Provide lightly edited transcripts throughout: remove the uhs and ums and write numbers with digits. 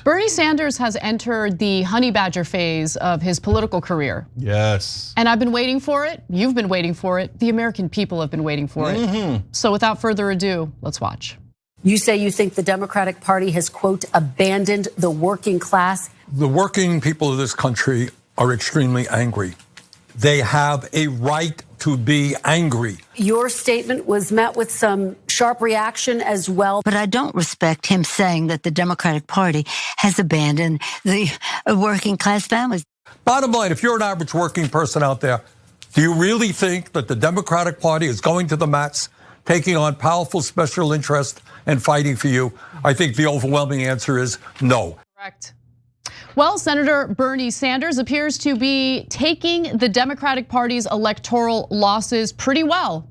Bernie Sanders has entered the honey badger phase of his political career. Yes. And I've been waiting for it. You've been waiting for it. The American people have been waiting for it. So without further ado, let's watch. You say you think the Democratic Party has, quote, abandoned the working class. The working people of this country are extremely angry. They have a right to be angry. Your statement was met with some sharp reaction as well. But I don't respect him saying that the Democratic Party has abandoned the working class families. Bottom line, if you're an average working person out there, do you really think that the Democratic Party is going to the mats, taking on powerful special interests and fighting for you? I think the overwhelming answer is no. Correct. Well, Senator Bernie Sanders appears to be taking the Democratic Party's electoral losses pretty well.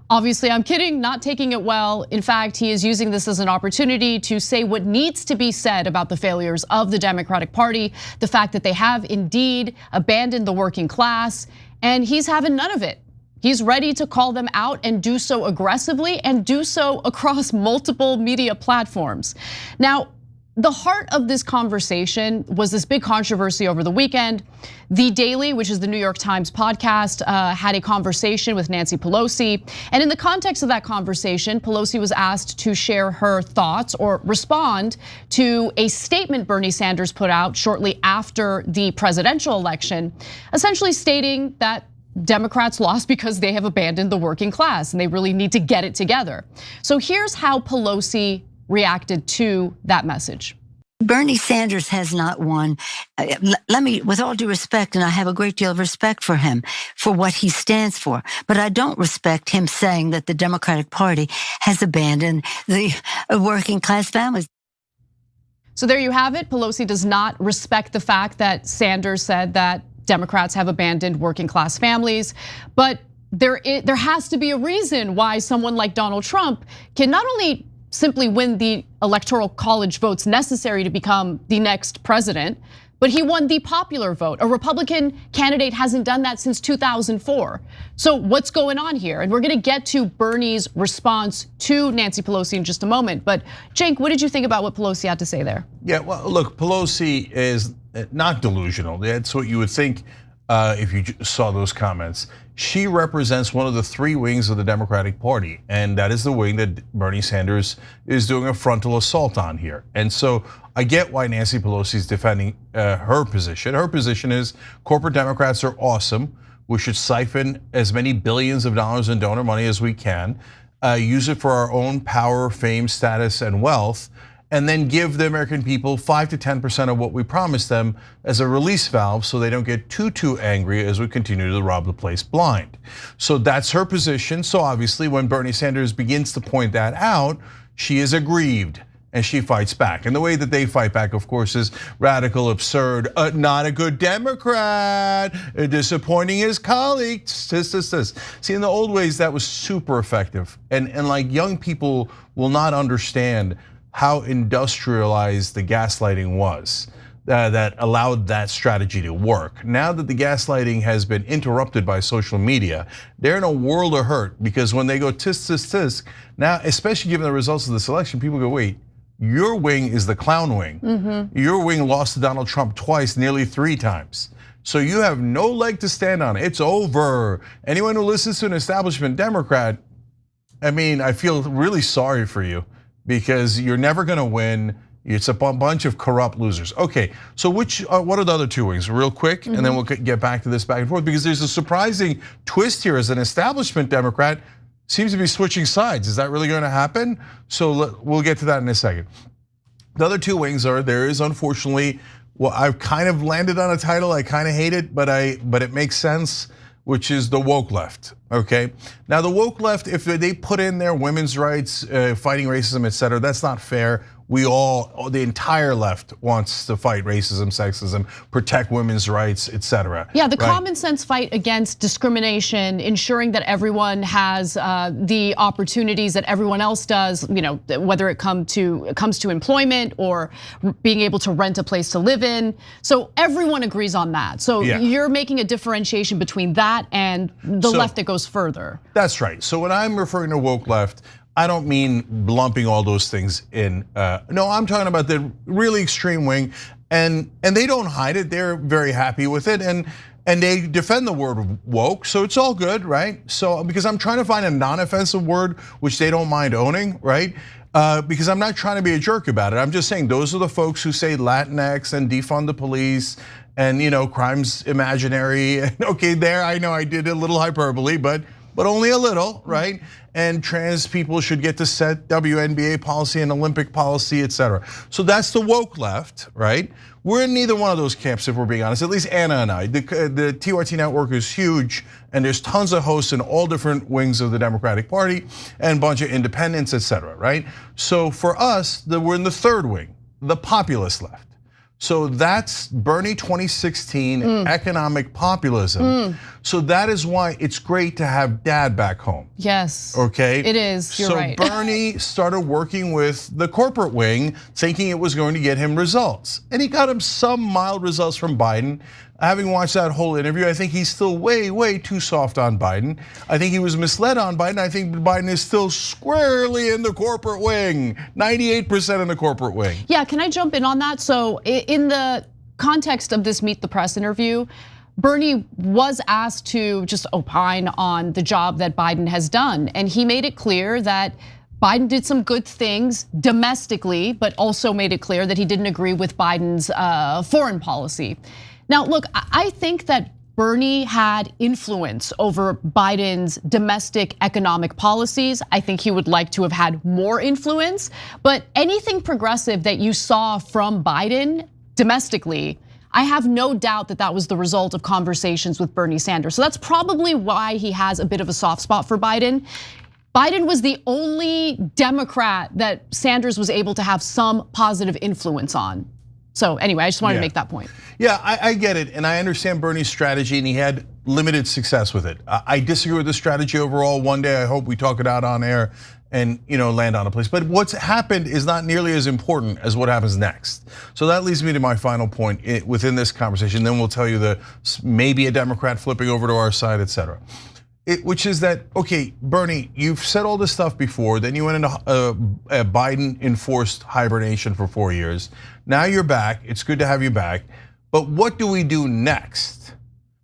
Obviously, I'm kidding, not taking it well. In fact, he is using this as an opportunity to say what needs to be said about the failures of the Democratic Party, the fact that they have indeed abandoned the working class, and he's having none of it. He's ready to call them out and do so aggressively and do so across multiple media platforms. Now, the heart of this conversation was this big controversy over the weekend. The Daily, which is the New York Times podcast, had a conversation with Nancy Pelosi. And in the context of that conversation, Pelosi was asked to share her thoughts or respond to a statement Bernie Sanders put out shortly after the presidential election, essentially stating that Democrats lost because they have abandoned the working class and they really need to get it together. So here's how Pelosi reacted to that message. Bernie Sanders has not won. Let me, with all due respect, and I have a great deal of respect for him, for what he stands for, but I don't respect him saying that the Democratic Party has abandoned the working class families. So there you have it. Pelosi does not respect the fact that Sanders said that Democrats have abandoned working class families, but there has to be a reason why someone like Donald Trump can not only simply win the electoral college votes necessary to become the next president, but he won the popular vote. A Republican candidate hasn't done that since 2004. So what's going on here? And we're gonna get to Bernie's response to Nancy Pelosi in just a moment. But Cenk, what did you think about what Pelosi had to say there? Yeah, well, look, Pelosi is not delusional. That's what you would think if you saw those comments. She represents one of the three wings of the Democratic Party, and that is the wing that Bernie Sanders is doing a frontal assault on here. And so I get why Nancy Pelosi is defending her position. Her position is corporate Democrats are awesome. We should siphon as many billions of dollars in donor money as we can, use it for our own power, fame, status, and wealth, and then give the American people 5 to 10% of what we promised them as a release valve so they don't get too angry as we continue to rob the place blind. So that's her position. So obviously when Bernie Sanders begins to point that out, she is aggrieved and she fights back. And the way that they fight back, of course, is radical, absurd, not a good Democrat, disappointing his colleagues, See, in the old ways, that was super effective. And like young people will not understand how industrialized the gaslighting was that allowed that strategy to work. Now that the gaslighting has been interrupted by social media, they're in a world of hurt because when they go tisk, now, especially given the results of this election, people go, wait, your wing is the clown wing. Your wing lost to Donald Trump twice, nearly 3 times. So you have no leg to stand on. It's over. Anyone who listens to an establishment Democrat, I mean, I feel really sorry for you, because you're never gonna win. It's a bunch of corrupt losers. Okay, so what are the other two wings? Real quick, and then we'll get back to this back and forth, because there's a surprising twist here as an establishment Democrat seems to be switching sides. Is that really gonna happen? So we'll get to that in a second. The other two wings are, there is unfortunately, well, I've kind of landed on a title, I kind of hate it, but it makes sense, which is the woke left, okay? Now the woke left, if they put in their women's rights, fighting racism, et cetera, that's not fair. The entire left wants to fight racism, sexism, protect women's rights, et cetera. Yeah, the common sense fight against discrimination, ensuring that everyone has the opportunities that everyone else does, whether it comes to employment or being able to rent a place to live in. So everyone agrees on that. So you're making a differentiation between that and the left that goes further. That's right. So when I'm referring to woke left, I don't mean lumping all those things in. No, I'm talking about the really extreme wing, and they don't hide it. They're very happy with it, and they defend the word woke, so it's all good, right? So because I'm trying to find a non-offensive word which they don't mind owning, right? Because I'm not trying to be a jerk about it. I'm just saying those are the folks who say Latinx and defund the police and crime's imaginary. Okay, there I know I did a little hyperbole, but only a little, right? And trans people should get to set WNBA policy and Olympic policy, et cetera. So that's the woke left, right? We're in neither one of those camps, if we're being honest, at least Anna and I. The TRT network is huge, and there's tons of hosts in all different wings of the Democratic Party and a bunch of independents, et cetera, right? So for us, we're in the third wing, the populist left. So that's Bernie 2016 economic populism. So that is why it's great to have dad back home. Yes. Okay. It is. You're right. So Bernie started working with the corporate wing, thinking it was going to get him results. And he got him some mild results from Biden. Having watched that whole interview, I think he's still way, way too soft on Biden. I think he was misled on Biden. I think Biden is still squarely in the corporate wing, 98% in the corporate wing. Yeah, can I jump in on that? So in the context of this Meet the Press interview, Bernie was asked to just opine on the job that Biden has done. And he made it clear that Biden did some good things domestically, but also made it clear that he didn't agree with Biden's foreign policy. Now, look, I think that Bernie had influence over Biden's domestic economic policies. I think he would like to have had more influence, but anything progressive that you saw from Biden domestically, I have no doubt that that was the result of conversations with Bernie Sanders. So that's probably why he has a bit of a soft spot for Biden. Biden was the only Democrat that Sanders was able to have some positive influence on. So anyway, I just wanted to make that point. Yeah, I get it, and I understand Bernie's strategy, and he had limited success with it. I disagree with the strategy overall. One day, I hope we talk it out on air and land on a place. But what's happened is not nearly as important as what happens next. So that leads me to my final point within this conversation. Then we'll tell you maybe a Democrat flipping over to our side, et cetera. Which is that, okay, Bernie, you've said all this stuff before, then you went into a Biden-enforced hibernation for 4 years. Now you're back, it's good to have you back, but what do we do next?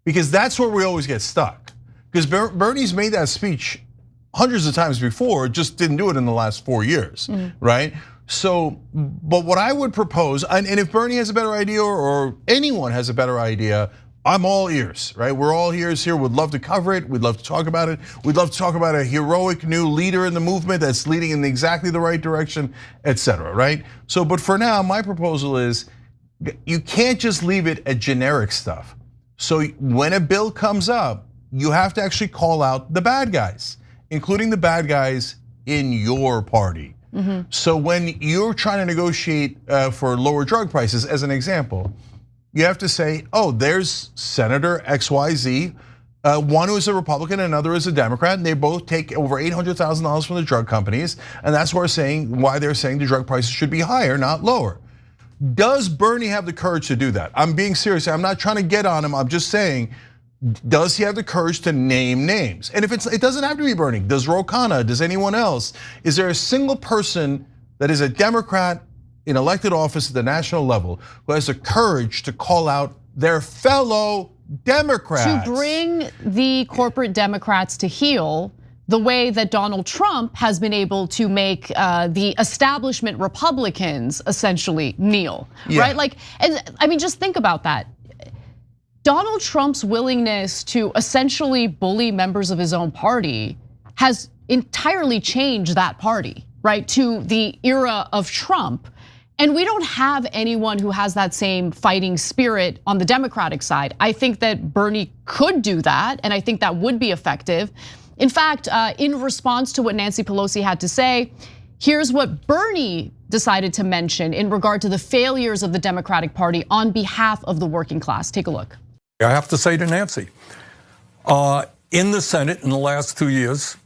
Because that's where we always get stuck. Because Bernie's made that speech hundreds of times before, just didn't do it in the last 4 years, right? So, but what I would propose, and if Bernie has a better idea or anyone has a better idea, I'm all ears, right? We're all ears here. We'd love to cover it. We'd love to talk about it. We'd love to talk about a heroic new leader in the movement that's leading in exactly the right direction, et cetera, right? So, but for now, my proposal is you can't just leave it at generic stuff. So when a bill comes up, you have to actually call out the bad guys, including the bad guys in your party. So when you're trying to negotiate for lower drug prices, as an example, you have to say, oh, there's Senator XYZ, one who is a Republican, another is a Democrat, and they both take over $800,000 from the drug companies, and that's why they're saying the drug prices should be higher, not lower. Does Bernie have the courage to do that? I'm being serious. I'm not trying to get on him. I'm just saying, does he have the courage to name names? And if it doesn't have to be Bernie. Does Ro Khanna? Does anyone else? Is there a single person that is a Democrat in elected office at the national level who has the courage to call out their fellow Democrats? To bring the corporate Democrats to heel the way that Donald Trump has been able to make the establishment Republicans essentially kneel, right? Like, I mean, just think about that. Donald Trump's willingness to essentially bully members of his own party has entirely changed that party, right? To the era of Trump. And we don't have anyone who has that same fighting spirit on the Democratic side. I think that Bernie could do that, and I think that would be effective. In fact, in response to what Nancy Pelosi had to say, here's what Bernie decided to mention in regard to the failures of the Democratic Party on behalf of the working class. Take a look. I have to say to Nancy, in the Senate in the last 2 years,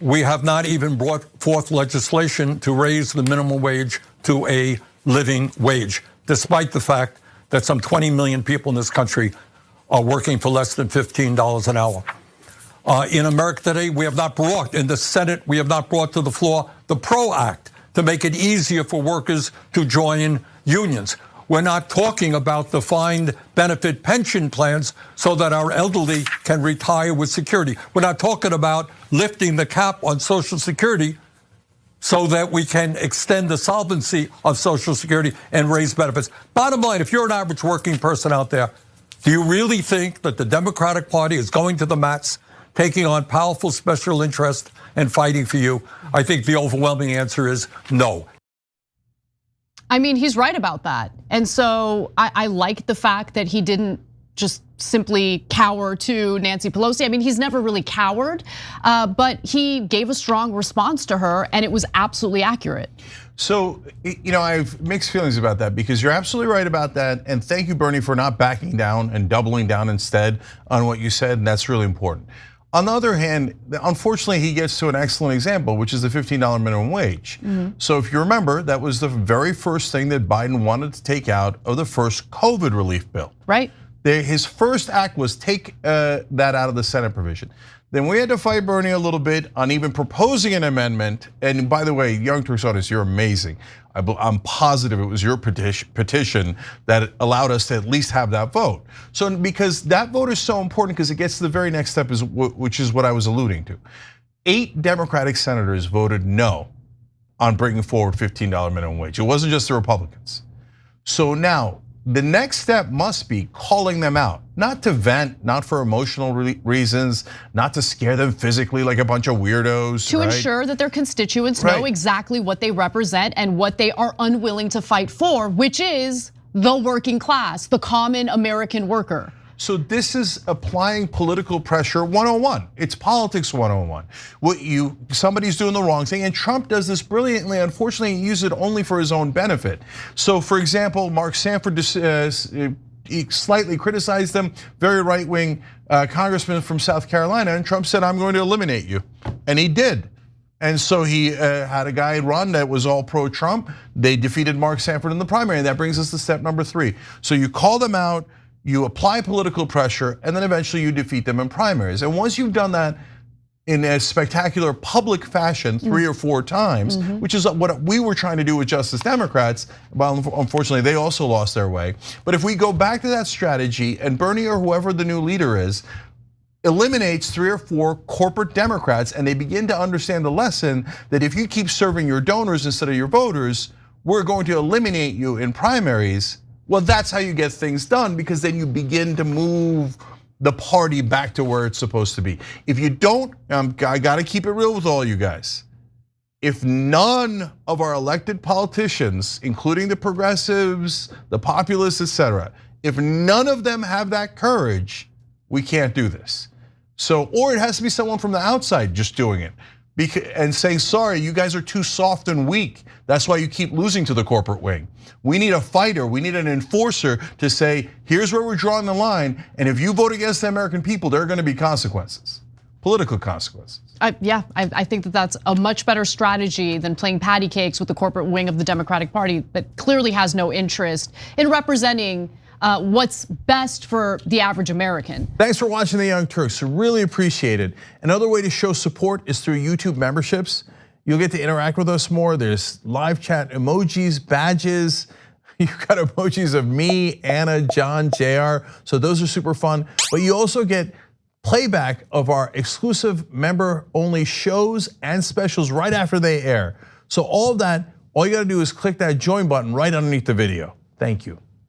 we have not even brought forth legislation to raise the minimum wage to a living wage, despite the fact that some 20 million people in this country are working for less than $15 an hour. In America today, we have not brought, in the Senate, we have not brought to the floor the PRO Act to make it easier for workers to join unions. We're not talking about defined benefit pension plans so that our elderly can retire with security. We're not talking about lifting the cap on Social Security so that we can extend the solvency of Social Security and raise benefits. Bottom line, if you're an average working person out there, do you really think that the Democratic Party is going to the mats, taking on powerful special interests and fighting for you? I think the overwhelming answer is no. I mean, he's right about that. And so I like the fact that he didn't just simply cower to Nancy Pelosi. I mean, he's never really cowered, but he gave a strong response to her and it was absolutely accurate. So, I have mixed feelings about that because you're absolutely right about that. And thank you, Bernie, for not backing down and doubling down instead on what you said. And that's really important. On the other hand, unfortunately, he gets to an excellent example, which is the $15 minimum wage. So if you remember, that was the very first thing that Biden wanted to take out of the first COVID relief bill. Right. His first act was take that out of the Senate provision. Then we had to fight Bernie a little bit on even proposing an amendment. And by the way, Young Turks audience, you're amazing. I'm positive it was your petition that allowed us to at least have that vote. So because that vote is so important because it gets to the very next step, which is what I was alluding to. 8 Democratic senators voted no on bringing forward $15 minimum wage. It wasn't just the Republicans. So now, the next step must be calling them out, not to vent, not for emotional reasons, not to scare them physically like a bunch of weirdos. To ensure that their constituents know exactly what they represent and what they are unwilling to fight for, which is the working class, the common American worker. So this is applying political pressure 101. It's politics 101. Somebody's doing the wrong thing, and Trump does this brilliantly. Unfortunately, he uses it only for his own benefit. So, for example, Mark Sanford slightly criticized them, very right-wing congressman from South Carolina, and Trump said, "I'm going to eliminate you," and he did. And so he had a guy run that was all pro-Trump. They defeated Mark Sanford in the primary, and that brings us to step number 3. So you call them out. You apply political pressure, and then eventually you defeat them in primaries. And once you've done that in a spectacular public fashion 3 or 4 times, which is what we were trying to do with Justice Democrats, well, unfortunately they also lost their way. But if we go back to that strategy and Bernie or whoever the new leader is, eliminates 3 or 4 corporate Democrats and they begin to understand the lesson that if you keep serving your donors instead of your voters, we're going to eliminate you in primaries. Well, that's how you get things done because then you begin to move the party back to where it's supposed to be. If you don't, I gotta keep it real with all you guys. If none of our elected politicians, including the progressives, the populists, etc., if none of them have that courage, we can't do this. So, or it has to be someone from the outside just doing it. And saying, sorry, you guys are too soft and weak. That's why you keep losing to the corporate wing. We need a fighter, we need an enforcer to say, here's where we're drawing the line, and if you vote against the American people, there are gonna be consequences, political consequences. Yeah, I think that that's a much better strategy than playing patty cakes with the corporate wing of the Democratic Party that clearly has no interest in representing what's best for the average American. Thanks for watching the Young Turks, really appreciate it. Another way to show support is through YouTube memberships. You'll get to interact with us more. There's live chat emojis, badges. You've got emojis of me, Anna, John, JR. So those are super fun. But you also get playback of our exclusive member-only shows and specials right after they air. So all of that, all you gotta do is click that join button right underneath the video. Thank you.